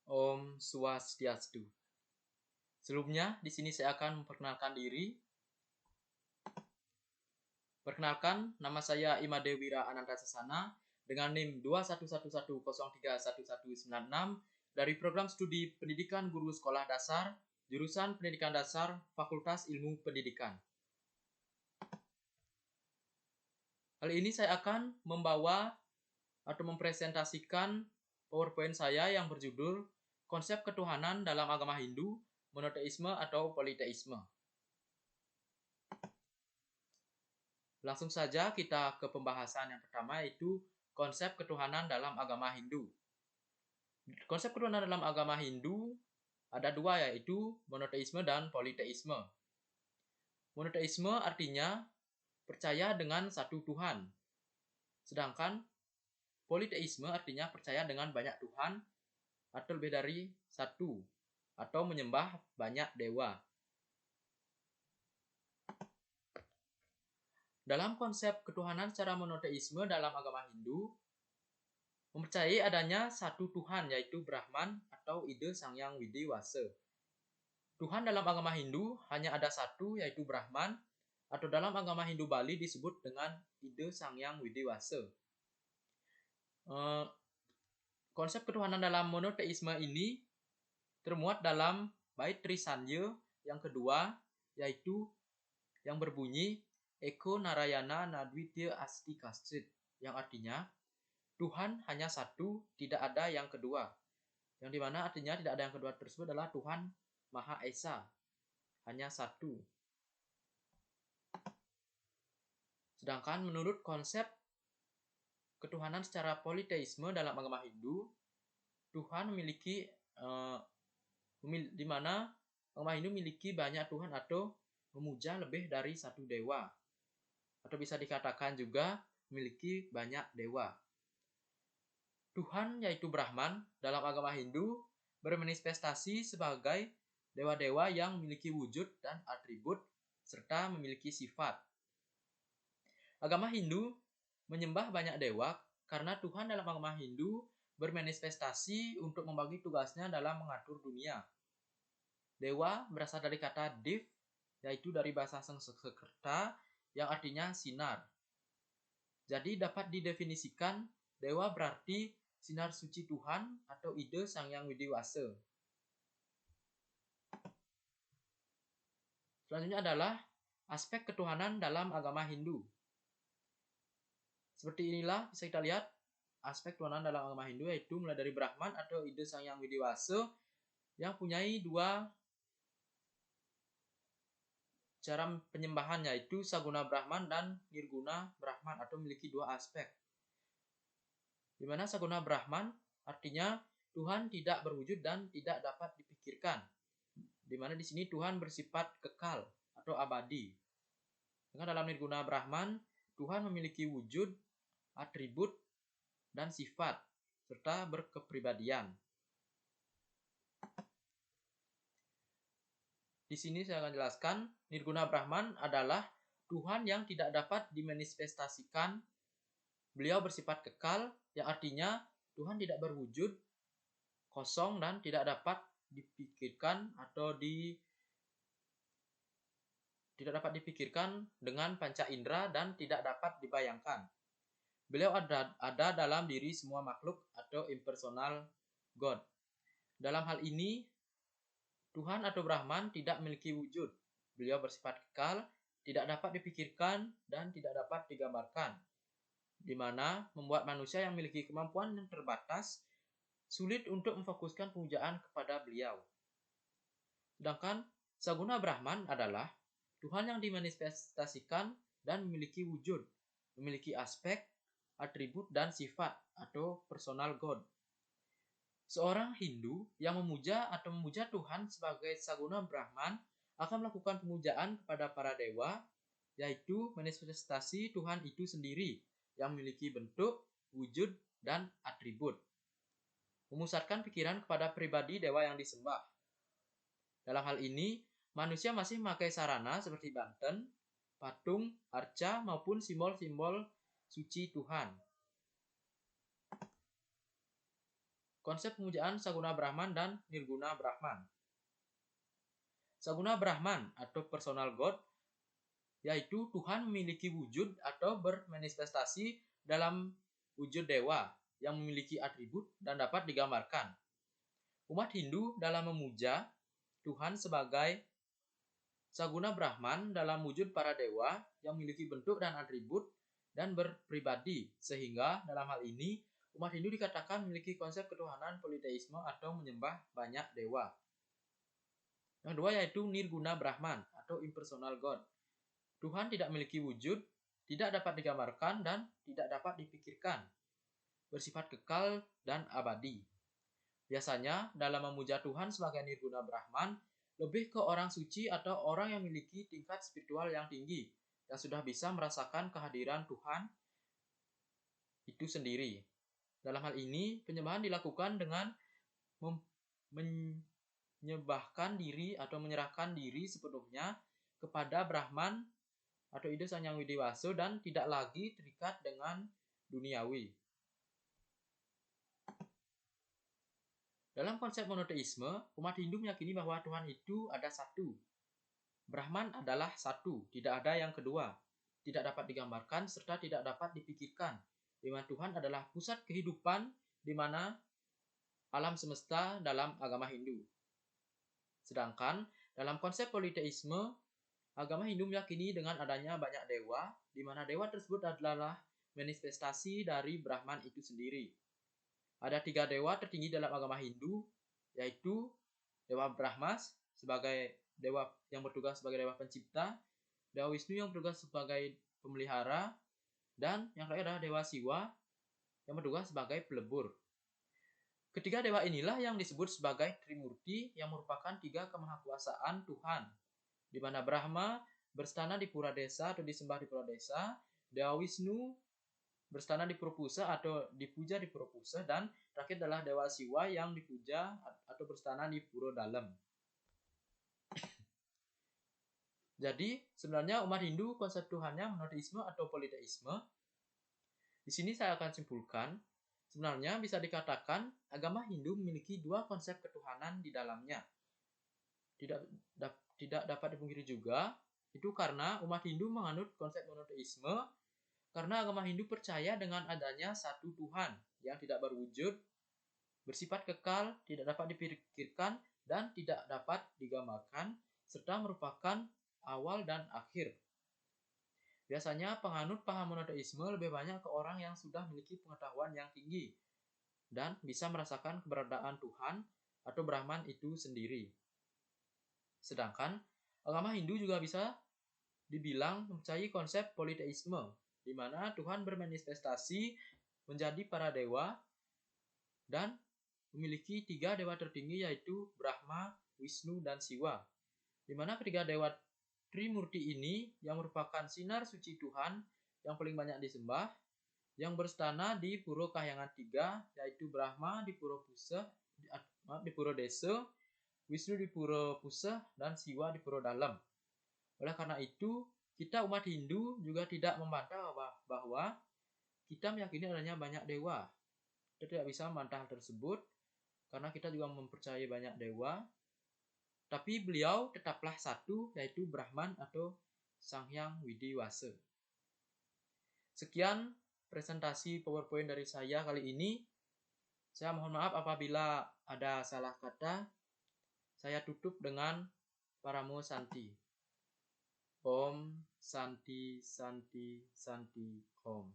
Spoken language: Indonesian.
Om Swastiastu. Sebelumnya, di sini saya akan memperkenalkan diri. Perkenalkan, nama saya Imadewira Anantasasana dengan NIM 2111031196 dari Program Studi Pendidikan Guru Sekolah Dasar, Jurusan Pendidikan Dasar, Fakultas Ilmu Pendidikan. Kali ini saya akan membawa atau mempresentasikan PowerPoint saya yang berjudul Konsep Ketuhanan dalam Agama Hindu, Monoteisme atau Politeisme. Langsung saja kita ke pembahasan yang pertama, yaitu konsep ketuhanan dalam agama Hindu. Konsep ketuhanan dalam agama Hindu ada dua, yaitu monoteisme dan politeisme. Monoteisme artinya percaya dengan satu Tuhan. Sedangkan politeisme artinya percaya dengan banyak Tuhan atau lebih dari satu, atau menyembah banyak dewa. Dalam konsep ketuhanan secara monoteisme dalam agama Hindu, mempercayai adanya satu Tuhan, yaitu Brahman atau ide Sang Hyang Widiwasa. Tuhan dalam agama Hindu hanya ada satu, yaitu Brahman, atau dalam agama Hindu Bali disebut dengan ide Sang Hyang Widiwasa. Konsep ketuhanan dalam monoteisme ini termuat dalam bait Trisanya yang kedua, yaitu yang berbunyi Eko Narayana Nadwitya Asti Kaschit, yang artinya Tuhan hanya satu, tidak ada yang kedua. Yang dimana artinya tidak ada yang kedua tersebut adalah Tuhan Maha Esa, hanya satu. Sedangkan menurut konsep ketuhanan secara politeisme dalam agama Hindu, Tuhan memiliki di mana agama Hindu memiliki banyak Tuhan atau memuja lebih dari satu dewa, atau bisa dikatakan juga memiliki banyak dewa. Tuhan yaitu Brahman dalam agama Hindu bermanifestasi sebagai dewa-dewa yang memiliki wujud dan atribut serta memiliki sifat. Agama Hindu menyembah banyak dewa karena Tuhan dalam agama Hindu bermanifestasi untuk membagi tugasnya dalam mengatur dunia. Dewa berasal dari kata Div, yaitu dari bahasa Sanskerta yang artinya sinar. Jadi dapat didefinisikan dewa berarti sinar suci Tuhan atau ide Sang Hyang Widiwasa. Selanjutnya adalah aspek ketuhanan dalam agama Hindu. Seperti inilah bisa kita lihat aspek ketuhanan dalam agama Hindu, yaitu mulai dari Brahman atau ide Sang Hyang Widiwasa yang punyai dua cara penyembahan, yaitu Saguna Brahman dan Nirguna Brahman, atau memiliki dua aspek. Di mana Saguna Brahman artinya Tuhan tidak berwujud dan tidak dapat dipikirkan. Di mana di sini Tuhan bersifat kekal atau abadi. Dengan dalam Nirguna Brahman, Tuhan memiliki wujud, atribut, dan sifat, serta berkepribadian. Di sini saya akan jelaskan, Nirguna Brahman adalah Tuhan yang tidak dapat dimanifestasikan. Beliau bersifat kekal, yang artinya Tuhan tidak berwujud, kosong, dan tidak dapat dipikirkan atau tidak dapat dipikirkan dengan panca indera dan tidak dapat dibayangkan. Beliau ada dalam diri semua makhluk atau impersonal God. Dalam hal ini, Tuhan atau Brahman tidak memiliki wujud. Beliau bersifat kekal, tidak dapat dipikirkan, dan tidak dapat digambarkan. Di mana membuat manusia yang memiliki kemampuan yang terbatas sulit untuk memfokuskan pemujaan kepada beliau. Sedangkan Saguna Brahman adalah Tuhan yang dimanifestasikan dan memiliki wujud, memiliki aspek, atribut, dan sifat atau personal God. Seorang Hindu yang memuja atau memuja Tuhan sebagai Saguna Brahman akan melakukan pemujaan kepada para dewa, yaitu manifestasi Tuhan itu sendiri yang memiliki bentuk, wujud, dan atribut. Memusatkan pikiran kepada pribadi dewa yang disembah. Dalam hal ini, manusia masih memakai sarana seperti banten, patung, arca, maupun simbol-simbol suci Tuhan. konsep pemujaan Saguna Brahman dan Nirguna Brahman. Saguna Brahman atau personal God yaitu Tuhan memiliki wujud atau bermanifestasi dalam wujud dewa yang memiliki atribut dan dapat digambarkan. Umat Hindu dalam memuja Tuhan sebagai Saguna Brahman dalam wujud para dewa yang memiliki bentuk dan atribut dan berpribadi, sehingga dalam hal ini umat Hindu dikatakan memiliki konsep ketuhanan politeisme atau menyembah banyak dewa. Yang kedua yaitu Nirguna Brahman atau impersonal God. Tuhan tidak memiliki wujud, tidak dapat digambarkan, dan tidak dapat dipikirkan. Bersifat kekal dan abadi. Biasanya dalam memuja Tuhan sebagai Nirguna Brahman, lebih ke orang suci atau orang yang memiliki tingkat spiritual yang tinggi, yang sudah bisa merasakan kehadiran Tuhan itu sendiri. Dalam hal ini, penyembahan dilakukan dengan menyembahkan diri atau menyerahkan diri sepenuhnya kepada Brahman atau ide Sang Hyang Widiwasa dan tidak lagi terikat dengan duniawi. Dalam konsep monoteisme, umat Hindu meyakini bahwa Tuhan itu ada satu. Brahman adalah satu, tidak ada yang kedua, tidak dapat digambarkan serta tidak dapat dipikirkan. Di mana Tuhan adalah pusat kehidupan di mana alam semesta dalam agama Hindu. Sedangkan dalam konsep politeisme, agama Hindu meyakini dengan adanya banyak dewa, di mana dewa tersebut adalah manifestasi dari Brahman itu sendiri. Ada 3 dewa tertinggi dalam agama Hindu, yaitu Dewa Brahma sebagai dewa yang bertugas sebagai dewa pencipta, Dewa Wisnu yang bertugas sebagai pemelihara, dan yang terakhir adalah Dewa Siwa yang bertugas sebagai pelebur. Ketiga dewa inilah yang disebut sebagai Trimurti yang merupakan 3 kemahakuasaan Tuhan, di mana Brahma berstana di Pura Desa atau disembah di Pura Desa, Dewa Wisnu berstana di Pura Pusa atau dipuja di Pura Pusa, dan terakhir adalah Dewa Siwa yang dipuja atau berstana di Pura Dalam. Jadi sebenarnya umat Hindu konsep Tuhannya monoteisme atau politeisme. Di sini saya akan simpulkan, sebenarnya bisa dikatakan agama Hindu memiliki 2 konsep ketuhanan di dalamnya. Tidak dapat dipungkiri juga, itu karena umat Hindu menganut konsep monoteisme karena agama Hindu percaya dengan adanya satu Tuhan yang tidak berwujud, bersifat kekal, tidak dapat dipikirkan, dan tidak dapat digambarkan, serta merupakan awal dan akhir. Biasanya penganut paham monoteisme lebih banyak ke orang yang sudah memiliki pengetahuan yang tinggi dan bisa merasakan keberadaan Tuhan atau Brahman itu sendiri. Sedangkan agama Hindu juga bisa dibilang mempercayai konsep politeisme, di mana Tuhan bermanifestasi menjadi para dewa dan memiliki 3 dewa tertinggi yaitu Brahma, Wisnu, dan Siwa. Di mana ketiga dewa Trimurti ini yang merupakan sinar suci Tuhan yang paling banyak disembah, yang berstana di Pura Kahyangan 3 yaitu Brahma di Pura Desa, Wisnu di Pura Pusa, dan Siwa di Pura Dalam. Oleh karena itu, kita umat Hindu juga tidak membantah bahwa kita meyakini adanya banyak dewa. Kita tidak bisa membantah hal tersebut karena kita juga mempercayai banyak dewa. Tapi beliau tetaplah satu, yaitu Brahman atau Sang Hyang Widiwasa. Sekian presentasi PowerPoint dari saya kali ini. Saya mohon maaf apabila ada salah kata. Saya tutup dengan Paramo Santi. Om Santi Santi Santi Om.